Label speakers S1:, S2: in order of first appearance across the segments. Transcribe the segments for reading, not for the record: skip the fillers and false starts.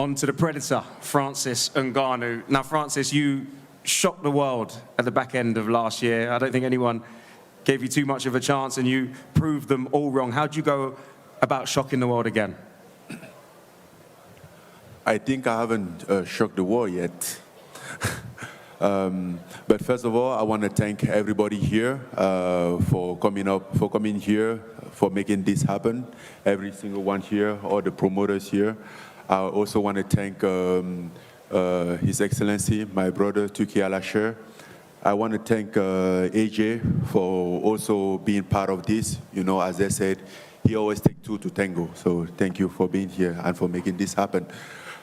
S1: On to the predator, Francis Ngannou. Now, Francis, you shocked the world at the back end of last year. I don't think anyone gave you too much of a chance, and you proved them all wrong. How'd you go about shocking the world again?
S2: I think I haven't shocked the world yet. But first of all, I want to thank everybody here for coming here, for making this happen. Every single one here, all the promoters here. I also want to thank His Excellency, my brother, Tuki Alasher. I want to thank AJ for also being part of this. You know, as I said, he always takes two to tango. So thank you for being here and for making this happen.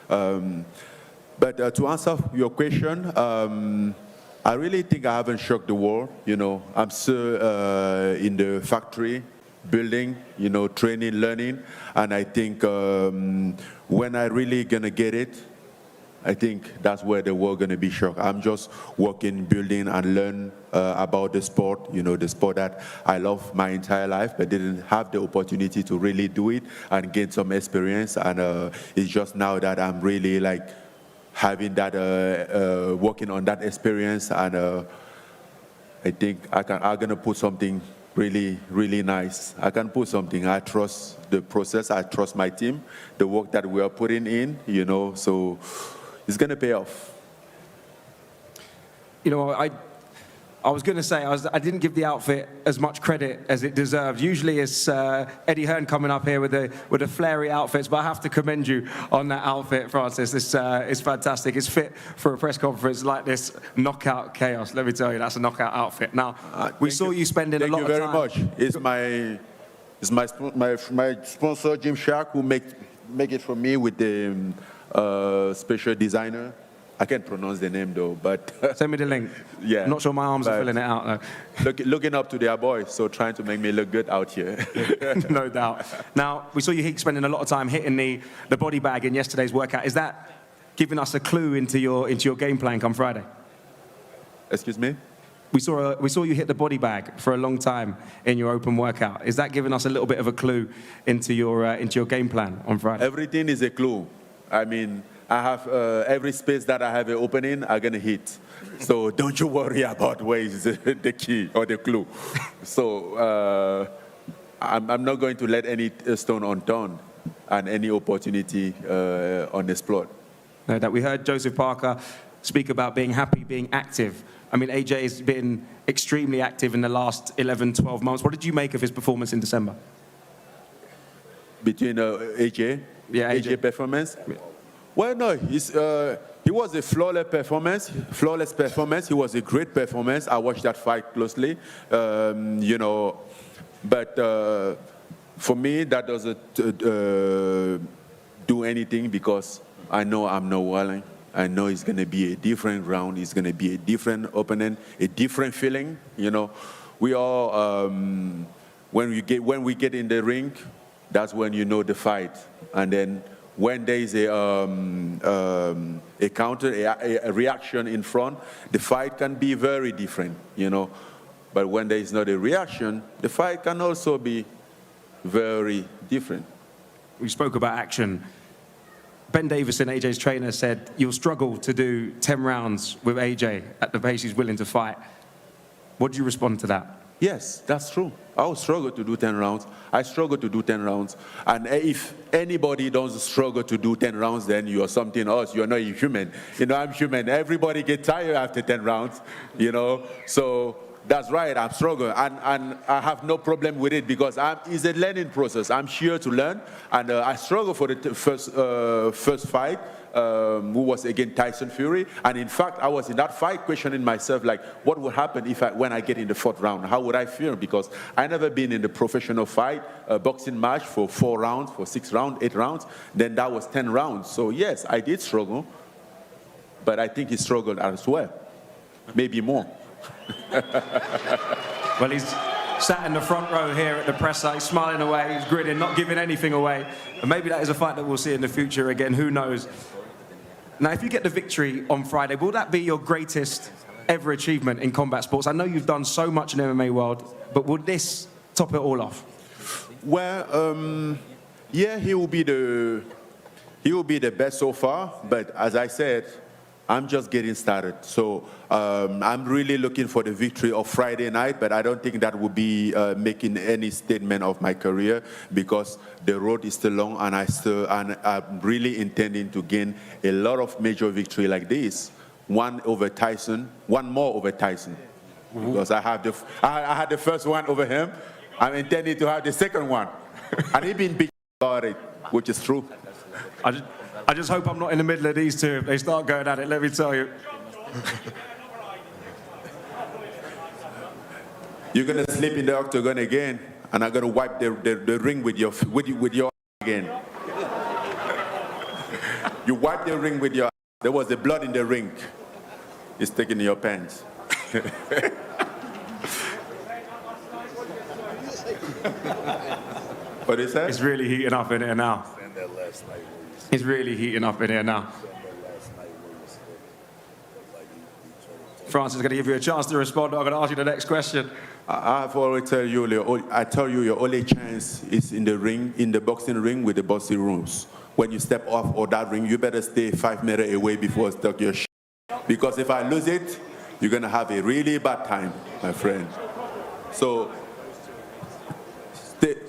S2: But to answer your question, I really think I haven't shocked the world. You know, I'm still in the factory, building, you know, training, learning, and I think when I really gonna get it, I think that's where the world gonna be shocked. I'm just working, building, and learn about the sport. You know, the sport that I love my entire life, but didn't have the opportunity to really do it and gain some experience. And it's just now that I'm really like having that, working on that experience, and I think I'm gonna put something really, really nice. I can put something. I trust the process. I trust my team, the work that we are putting in, you know, so it's going to pay off.
S1: You know, I was going to say, I didn't give the outfit as much credit as it deserved. Usually it's Eddie Hearn coming up here with the flary outfits, but I have to commend you on that outfit, Francis. It's fantastic. It's fit for a press conference like this. Knockout chaos. Let me tell you, that's a knockout outfit. Now, we saw you spending a lot of time.
S2: Thank you very much. It's my sponsor, Jim Shark, who make it for me with the special designer. I can't pronounce the name though, but
S1: send me the link.
S2: Yeah,
S1: I'm not sure my arms are filling it out though.
S2: Looking up to their boys, so trying to make me look good out here.
S1: No doubt. Now, we saw you spending a lot of time hitting the body bag in yesterday's workout. Is that giving us a clue into your game plan come Friday?
S2: Excuse me?
S1: We saw you hit the body bag for a long time in your open workout. Is that giving us a little bit of a clue into your game plan on Friday?
S2: Everything is a clue. I mean, I have every space that I have an opening, I'm gonna hit. So don't you worry about where is the key or the clue. So I'm not going to let any stone unturned and any opportunity unexplored.
S1: No, that we heard Joseph Parker speak about being happy, being active. I mean, AJ has been extremely active in the last 11, 12 months. What did you make of his performance in December?
S2: Between AJ?
S1: Yeah,
S2: AJ performance? Yeah. Well, no, he was a flawless performance. He was a great performance. I watched that fight closely, you know. But for me, that doesn't do anything because I know I'm not willing. I know it's going to be a different round. It's going to be a different opponent, a different feeling. You know, we all when we get in the ring, that's when you know the fight, and then when there is a counter, a reaction in front, the fight can be very different, you know. But when there is not a reaction, the fight can also be very different.
S1: We spoke about action. Ben Davison, AJ's trainer, said you'll struggle to do 10 rounds with AJ at the pace he's willing to fight. What do you respond to that?
S2: Yes, that's true. I will struggle to do 10 rounds. I struggle to do 10 rounds. And if anybody doesn't struggle to do 10 rounds, then you are something else. You're not human. You know, I'm human. Everybody gets tired after 10 rounds, you know. So that's right, I'm struggling. And I have no problem with it because it's a learning process. I'm here to learn. And I struggle for the first fight. Who was against Tyson Fury, and in fact I was in that fight questioning myself, like what would happen when I get in the 4th round, how would I feel, because I never been in the professional fight, boxing match for 4 rounds, for 6 rounds, 8 rounds, then that was 10 rounds, so yes, I did struggle, but I think he struggled as well, maybe more.
S1: Well, he's sat in the front row here at the presser, he's smiling away, he's grinning, not giving anything away, and maybe that is a fight that we'll see in the future again, who knows. Now, if you get the victory on Friday, will that be your greatest ever achievement in combat sports? I know you've done so much in MMA world, but would this top it all off?
S2: Well, yeah, he will be the He will be the best so far, but as I said, I'm just getting started. So I'm really looking for the victory of Friday night, but I don't think that will be making any statement of my career because the road is still long, and I'm really intending to gain a lot of major victory like this. One over Tyson, one more over Tyson, because I had the first one over him. I'm intending to have the second one, and he's been beaten about it, which is true.
S1: I just hope I'm not in the middle of these two if they start going at it, let me tell you.
S2: You're going to sleep in the octagon again, and I'm going to wipe the ring with your again. You wipe the ring with your. There was the blood in the ring. It's sticking in your pants. What is that?
S1: It's really heating up in here now. It's really heating up in here now. Francis is going to give you a chance to respond. I'm going to ask you the next question.
S2: I've always tell you, your only chance is in the ring, in the boxing ring with the boxing rules. When you step off of that ring, you better stay 5 meters away before I stuck your shit. Because if I lose it, you're going to have a really bad time, my friend. So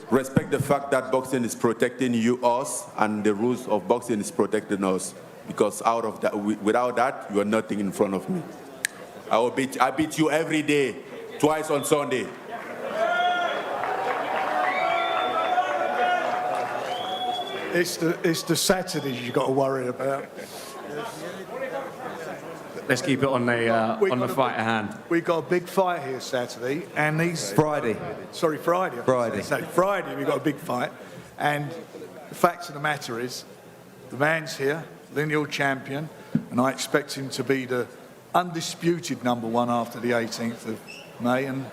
S2: respect the fact that boxing is protecting us, and the rules of boxing is protecting us. Because out of that, without that, you are nothing in front of me. I beat you every day, twice on Sunday.
S3: It's the Saturdays you got to worry about.
S1: Let's keep it on the fight at hand.
S3: We've got a big fight here Saturday, and these
S4: Friday.
S3: Sorry, Friday. Friday we've got a big fight, and the fact of the matter is, the man's here, lineal champion, and I expect him to be the undisputed #1 after the 18th of May, and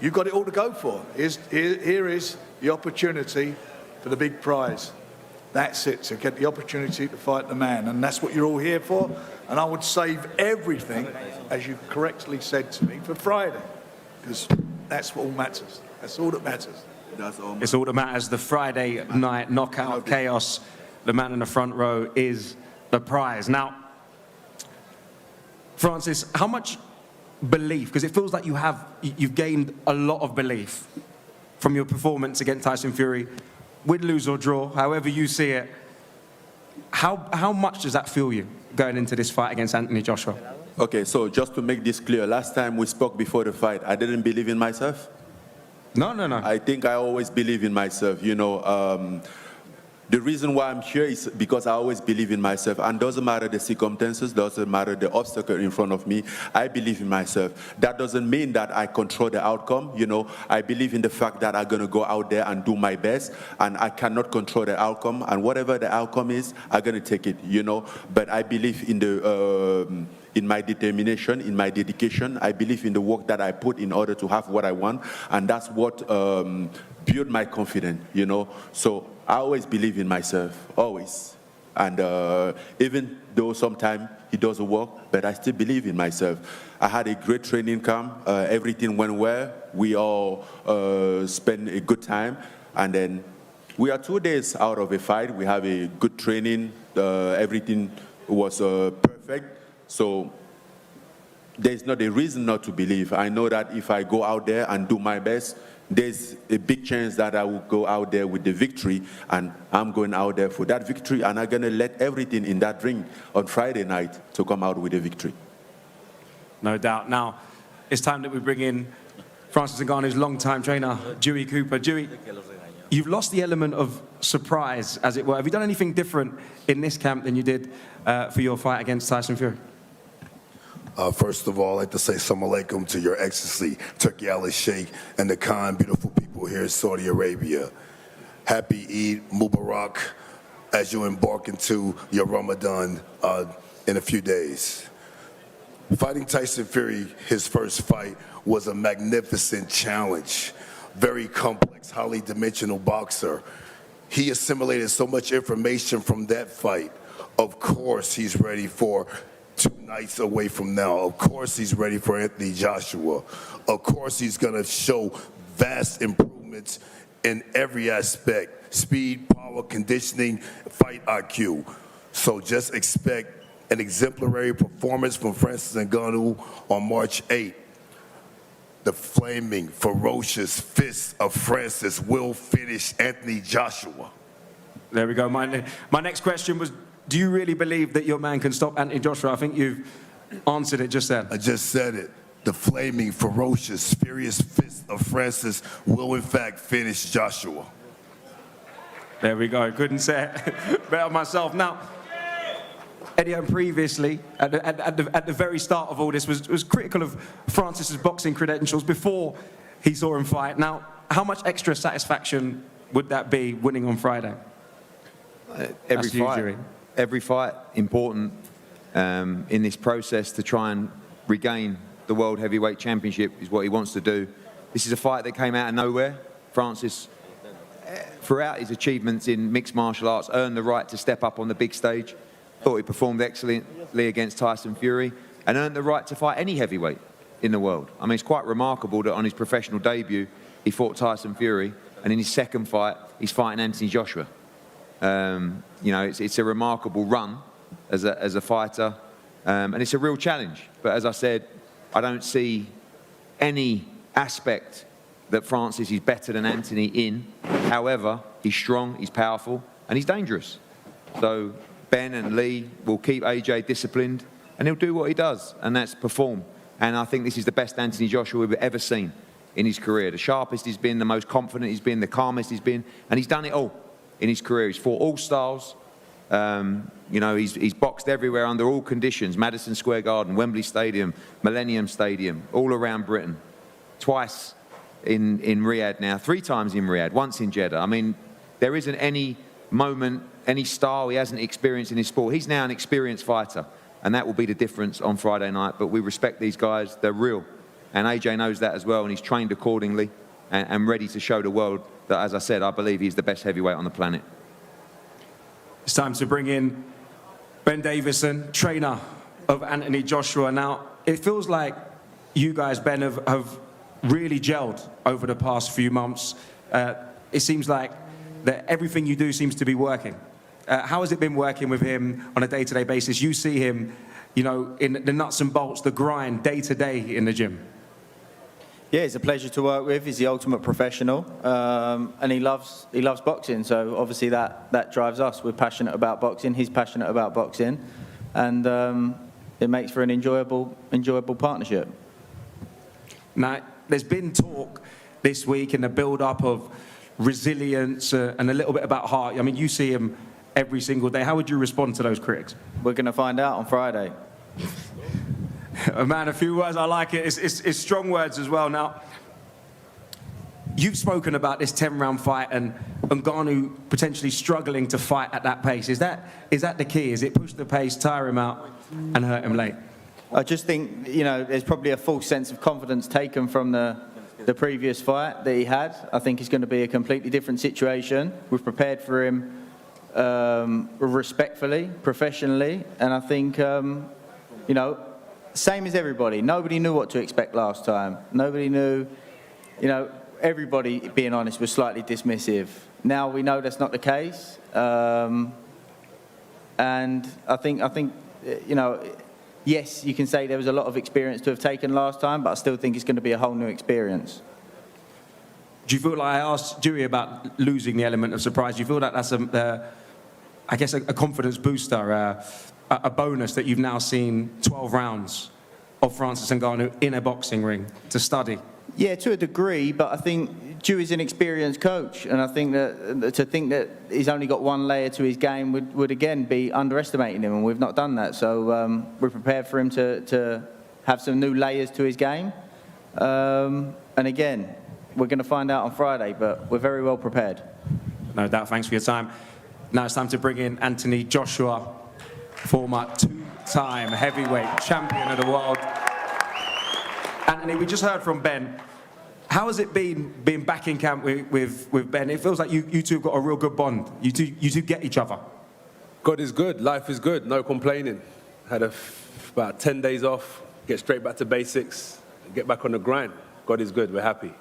S3: you've got it all to go for. Here is the opportunity for the big prize. That's it, to get the opportunity to fight the man, and that's what you're all here for. And I would save everything, as you correctly said to me, for Friday, because that's what all matters. That's all that matters.
S1: It's all that matters. The Friday night knockout chaos, the man in the front row is the prize. Now, Francis, how much belief, because it feels like you've gained a lot of belief from your performance against Tyson Fury, win, lose or draw, however you see it. How much does that fuel you going into this fight against Anthony Joshua?
S2: Okay, so just to make this clear, last time we spoke before the fight, I didn't believe in myself.
S1: No.
S2: I think I always believe in myself. You know, the reason why I'm here is because I always believe in myself, and doesn't matter the circumstances, doesn't matter the obstacle in front of me, I believe in myself. That doesn't mean that I control the outcome, you know. I believe in the fact that I'm gonna go out there and do my best, and I cannot control the outcome, and whatever the outcome is, I'm gonna take it, you know. But I believe in in my determination, in my dedication. I believe in the work that I put in order to have what I want, and that's what built my confidence, you know. So I always believe in myself, always. And even though sometimes it doesn't work, but I still believe in myself. I had a great training camp. Everything went well. We all spent a good time. And then we are 2 days out of a fight. We have a good training. Everything was perfect. So there's not a reason not to believe. I know that if I go out there and do my best, there's a big chance that I will go out there with the victory, and I'm going out there for that victory, and I'm going to let everything in that ring on Friday night to come out with a victory.
S1: No doubt. Now, it's time that we bring in Francis Ngannou's longtime trainer, Dewey Cooper. Dewey, you've lost the element of surprise, as it were. Have you done anything different in this camp than you did for your fight against Tyson Fury?
S5: First of all, I'd like to say Assalamu alaikum to Your Excellency, Turkey al-Sheikh, and the kind, beautiful people here in Saudi Arabia. Happy Eid Mubarak as you embark into your Ramadan in a few days. Fighting Tyson Fury, his first fight, was a magnificent challenge. Very complex, highly dimensional boxer. He assimilated so much information from that fight. Of course, he's ready for 2 nights away from now. Of course he's ready for Anthony Joshua. Of course he's going to show vast improvements in every aspect: speed, power, conditioning, fight IQ. So just expect an exemplary performance from Francis Ngannou on March 8th. The flaming, ferocious fist of Francis will finish Anthony Joshua.
S1: There we go. My next question was, do you really believe that your man can stop Anthony Joshua? I think you've answered it just then.
S5: I just said it. The flaming, ferocious, furious fist of Francis will in fact finish Joshua.
S1: There we go. Couldn't say it better myself. Now, Eddie Hearn previously, at the very start of all this, was critical of Francis's boxing credentials before he saw him fight. Now, how much extra satisfaction would that be winning on Friday?
S4: Every fight important in this process to try and regain the World Heavyweight Championship is what he wants to do. This is a fight that came out of nowhere. Francis, throughout his achievements in mixed martial arts, earned the right to step up on the big stage. Thought he performed excellently against Tyson Fury and earned the right to fight any heavyweight in the world. I mean, it's quite remarkable that on his professional debut, he fought Tyson Fury, and in his second fight, he's fighting Anthony Joshua. You know, it's a remarkable run as a fighter, and it's a real challenge. But as I said, I don't see any aspect that Francis is better than Anthony in. However, he's strong, he's powerful, and he's dangerous. So Ben and Lee will keep AJ disciplined, and he'll do what he does, and that's perform. And I think this is the best Anthony Joshua we've ever seen in his career. The sharpest he's been, the most confident he's been, the calmest he's been, and he's done it all in his career. He's fought all styles. You know, he's boxed everywhere under all conditions. Madison Square Garden, Wembley Stadium, Millennium Stadium, all around Britain. Twice in Riyadh now, 3 times in Riyadh, once in Jeddah. I mean, there isn't any moment, any style he hasn't experienced in his sport. He's now an experienced fighter, and that will be the difference on Friday night. But we respect these guys. They're real. And AJ knows that as well, and he's trained accordingly and ready to show the world that, as I said, I believe he's the best heavyweight on the planet.
S1: It's time to bring in Ben Davison, trainer of Anthony Joshua. Now, it feels like you guys, Ben, have really gelled over the past few months. It seems like that everything you do seems to be working. How has it been working with him on a day-to-day basis? You see him, you know, in the nuts and bolts, the grind, day-to-day in the gym.
S6: Yeah, it's a pleasure to work with. He's the ultimate professional, and he loves boxing. So obviously that drives us. We're passionate about boxing. He's passionate about boxing, and it makes for an enjoyable partnership.
S1: Now, there's been talk this week in the build-up of resilience and a little bit about heart. I mean, you see him every single day. How would you respond to those critics?
S6: We're going to find out on Friday.
S1: Man, a few words, I like it. It's strong words as well. Now, you've spoken about this 10-round fight and Ngannou potentially struggling to fight at that pace. Is that the key? Is it push the pace, tire him out, and hurt him late?
S6: I just think, you know, there's probably a false sense of confidence taken from the previous fight that he had. I think it's going to be a completely different situation. We've prepared for him respectfully, professionally, and I think, you know, same as everybody. Nobody knew what to expect last time. Nobody knew, you know, everybody, being honest, was slightly dismissive. Now we know that's not the case. And I think, you know, yes, you can say there was a lot of experience to have taken last time, but I still think it's going to be a whole new experience.
S1: Do you feel like, I asked Dewey about losing the element of surprise, do you feel that that's I guess a confidence booster, a bonus that you've now seen 12 rounds of Francis Ngannou in a boxing ring to study?
S6: Yeah, to a degree, but I think Dewey's an experienced coach, and I think that to think that he's only got one layer to his game would again be underestimating him, and we've not done that. So we're prepared for him to have some new layers to his game. And again, we're going to find out on Friday, but we're very well prepared.
S1: No doubt. Thanks for your time. Now it's time to bring in Anthony Joshua, former 2-time heavyweight champion of the world. Anthony, we just heard from Ben. How has it been being back in camp with Ben? It feels like you two have got a real good bond. You two get each other.
S7: God is good. Life is good. No complaining. Had about 10 days off. Get straight back to basics. Get back on the grind. God is good. We're happy.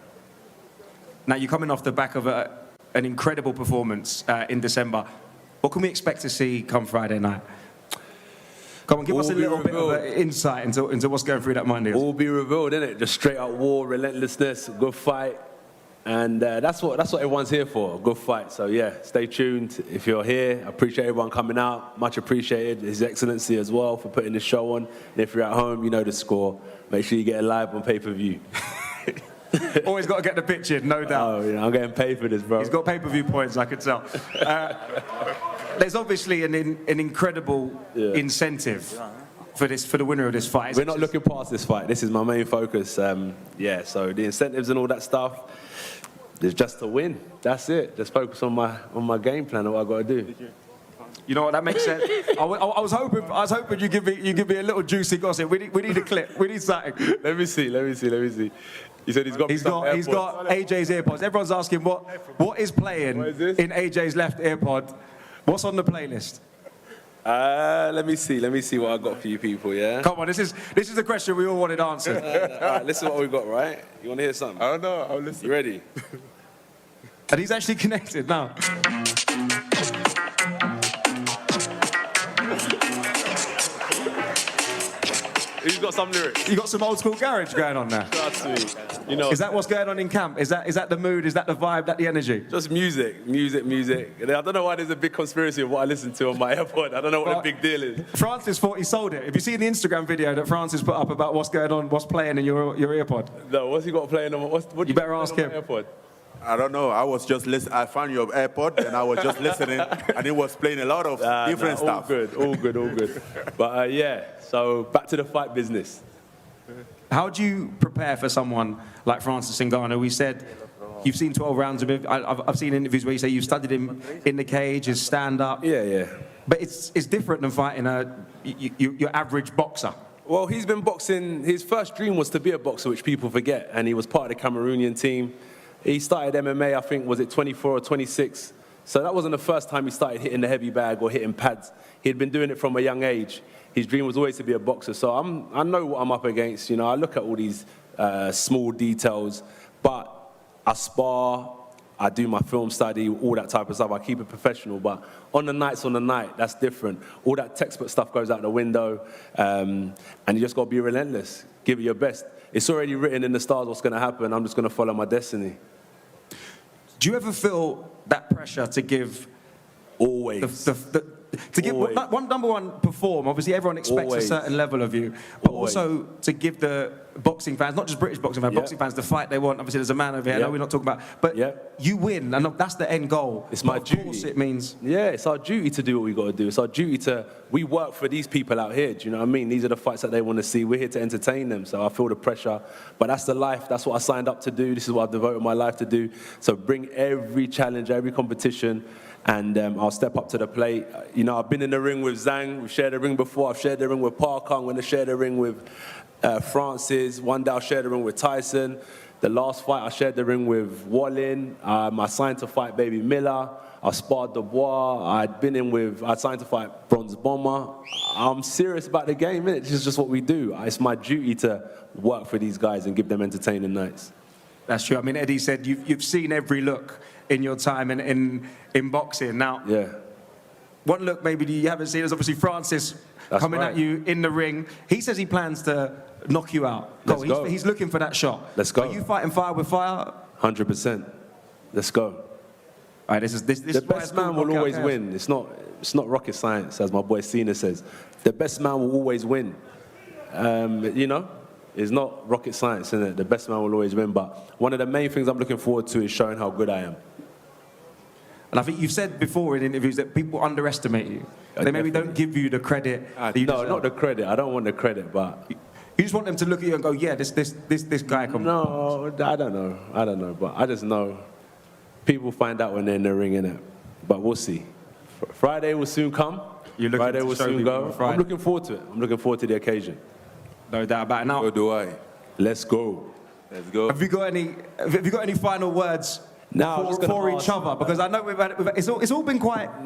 S1: Now, you're coming off the back of an incredible performance in December. What can we expect to see come Friday night? Come on, give us a little bit of an insight into what's going through that mind.
S7: All be revealed, innit? Just straight out war, relentlessness, good fight. And that's what everyone's here for, a good fight. So yeah, stay tuned. If you're here, I appreciate everyone coming out. Much appreciated. His Excellency as well for putting the show on. And if you're at home, you know the score. Make sure you get it live on pay-per-view.
S1: Always got to get the pitch in, no doubt.
S7: Oh, I'm getting paid for this, bro.
S1: He's got pay-per-view points, I could tell. There's obviously an incredible incentive for the winner of this fight.
S7: We're not looking past this fight. This is my main focus. So the incentives and all that stuff, is just to win. That's it. Just focus on my game plan and what I got to do.
S1: You know what? That makes sense. I was hoping you give me a little juicy gossip. We need a clip. We need something.
S7: Let me see. He said he's got
S1: AJ's AirPods. Everyone's asking what is playing in AJ's left AirPod. What's on the playlist?
S7: Let me see what I got for you people. Yeah.
S1: Come on, this is the question we all wanted answered.
S7: All right, listen what we got. Right? You want to hear something?
S2: I don't know. I'll listen.
S7: You ready?
S1: And he's actually connected now.
S7: Who's got some lyrics?
S1: You got some old school garage going on now.
S7: Trust me. You know.
S1: Is that what's going on in camp? Is that the mood? Is that the vibe? That the energy?
S7: Just music. I don't know why there's a big conspiracy of what I listen to on my AirPod. I don't know what the big deal is.
S1: Francis thought he sold it. Have you seen the Instagram video that Francis put up about what's going on, what's playing in your AirPod?
S7: No, what's he got playing on? What
S1: you better ask him.
S7: AirPod?
S2: I don't know. I was just listening. I found your AirPod and I was just listening, and it was playing a lot of different stuff.
S7: All good. But so back to the fight business.
S1: How do you prepare for someone like Francis Ngannou? We said you've seen 12 rounds of him. I've seen interviews where you say you've studied him in the cage, his stand-up.
S7: Yeah.
S1: But it's different than fighting your average boxer.
S7: Well, he's been boxing. His first dream was to be a boxer, which people forget, and he was part of the Cameroonian team. He started MMA, I think, was it 24 or 26? So that wasn't the first time he started hitting the heavy bag or hitting pads. He had been doing it from a young age. His dream was always to be a boxer. So I know what I'm up against. You know, I look at all these small details, but I spar, I do my film study, all that type of stuff. I keep it professional. But on the night, that's different. All that textbook stuff goes out the window, and you just got to be relentless. Give it your best. It's already written in the stars what's going to happen. I'm just going to follow my destiny.
S1: Do you ever feel that pressure to give
S7: Always.
S1: to give number one, perform? Obviously, everyone expects a certain level of you, but also to give the boxing fans, not just British boxing fans, boxing fans, the fight they want. Obviously, there's a man over here. I know we're not talking about, but you win, and that's the end goal.
S7: It's my duty.
S1: Of course, it means
S7: it's our duty to do what we got to do. It's our duty we work for these people out here. Do you know what I mean? These are the fights that they want to see. We're here to entertain them. So I feel the pressure, but that's the life. That's what I signed up to do. This is what I've devoted my life to do. So bring every challenge, every competition. And I'll step up to the plate. You know, I've been in the ring with Zhang. We've shared the ring before. I've shared the ring with Parker. I'm going to share the ring with Francis. One day I'll share the ring with Tyson. The last fight I shared the ring with Wallin. I signed to fight Baby Miller. I sparred Dubois. I signed to fight Bronze Bomber. I'm serious about the game, innit? This is just what we do. It's my duty to work for these guys and give them entertaining nights.
S1: That's true. I mean, Eddie said you've seen every look in your time in boxing. Now, one look maybe you haven't seen is obviously Francis coming at you in the ring. He says he plans to knock you out.
S7: Let's go.
S1: He's looking for that shot.
S7: Let's go.
S1: Are you fighting fire with fire?
S7: 100%. Let's go.
S1: All right, this is
S7: the best man will always win. It's not rocket science, as my boy Cena says. The best man will always win. You know, it's not rocket science, isn't it? The best man will always win. But one of the main things I'm looking forward to is showing how good I am.
S1: And I think you've said before in interviews that people underestimate you. They maybe don't give you the credit that you deserve.
S7: Not the credit. I don't want the credit, but
S1: you just want them to look at you and go, yeah, this guy can.
S7: No, I don't know. But I just know people find out when they're in the ring, innit? But we'll see. Friday will soon come. Friday will soon go. I'm looking forward to it. I'm looking forward to the occasion.
S1: No doubt about it. Now,
S2: So do I.
S7: Let's go.
S2: Let's go.
S1: Have you got any final words? For each other, because I know it's all been quite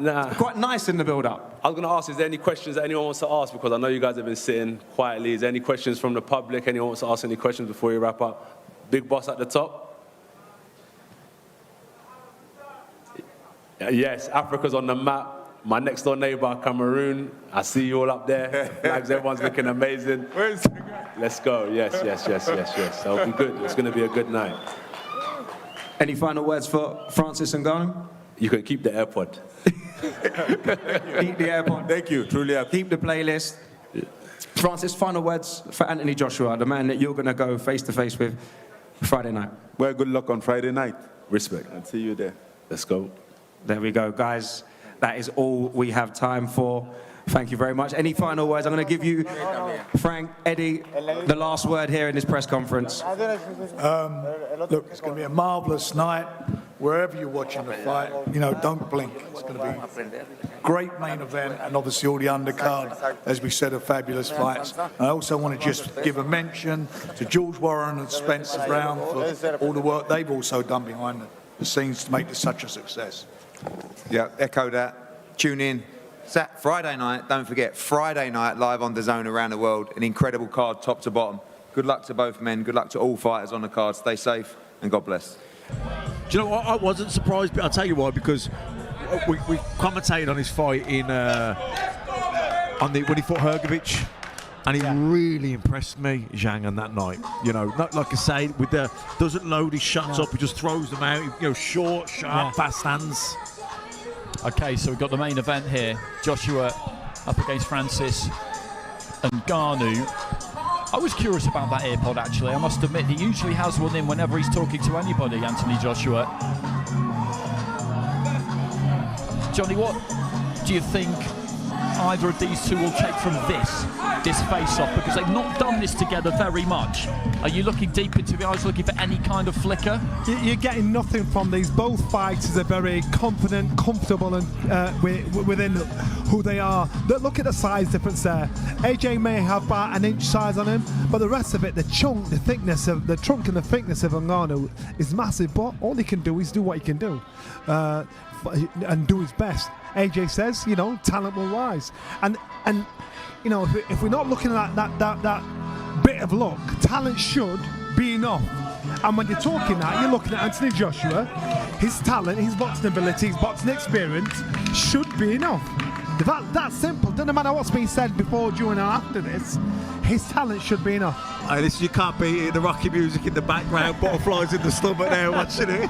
S1: nice in the build-up.
S7: I was going to ask, is there any questions that anyone wants to ask? Because I know you guys have been sitting quietly. Is there any questions from the public? Anyone wants to ask any questions before you wrap up? Big boss at the top. Yes, Africa's on the map. My next door neighbor, Cameroon. I see you all up there. Flags, everyone's looking amazing.
S2: Where's the guy?
S7: Let's go. Yes. That'll be good. It's going to be a good night.
S1: Any final words for Francis Ngannou?
S7: You can keep the AirPod.
S1: Keep the airport.
S2: Thank you, truly.
S1: Keep the playlist. Francis, final words for Anthony Joshua, the man that you're going to go face-to-face with Friday night.
S2: Well, good luck on Friday night.
S7: Respect.
S2: And see you there.
S7: Let's go.
S1: There we go, guys. That is all we have time for. Thank you very much. Any final words? I'm going to give you, Frank, Eddie, the last word here in this press conference.
S3: Look, it's going to be a marvellous night. Wherever you're watching the fight, you know, don't blink. It's going to be a great main event, and obviously all the undercard, as we said, are fabulous fights. I also want to just give a mention to George Warren and Spencer Brown for all the work they've also done behind the scenes to make this such a success.
S4: Yeah, echo that. Tune in. Friday night, don't forget, Friday night live on DAZN around the world. An incredible card, top to bottom. Good luck to both men. Good luck to all fighters on the card. Stay safe and God bless.
S8: Do you know what? I wasn't surprised, but I'll tell you why, because we commentated on his fight in when he fought Hrgovic, and he really impressed me, Zhang, on that night. You know, not like I say, with the doesn't load his shots up, he just throws them out. You know, short, sharp, fast hands.
S9: Okay, so we've got the main event here. Joshua up against Francis Ngannou. I was curious about that AirPod, actually. I must admit, he usually has one in whenever he's talking to anybody, Anthony Joshua. Johnny, what do you think either of these two will take from this face-off? Because they've not done this together very much. Are you looking deep into the eyes, looking for any kind of flicker?
S10: You're getting nothing from these. Both fighters are very confident, comfortable, and within who they are. Look at the size difference there. AJ may have about an inch size on him, but the rest of it, the trunk and the thickness of Ngannou is massive. But all he can do is do what he can do, and do his best. AJ says, you know, talent will rise, and you know, if we're not looking at that bit of luck, talent should be enough. And when you're talking that, you're looking at Anthony Joshua, his talent, his boxing ability, his boxing experience should be enough. That's simple. Doesn't matter what's been said before, during, or after this. His talent should be enough.
S8: Hey, listen, you can't beat it. The rocky music in the background, butterflies in the stomach there watching it.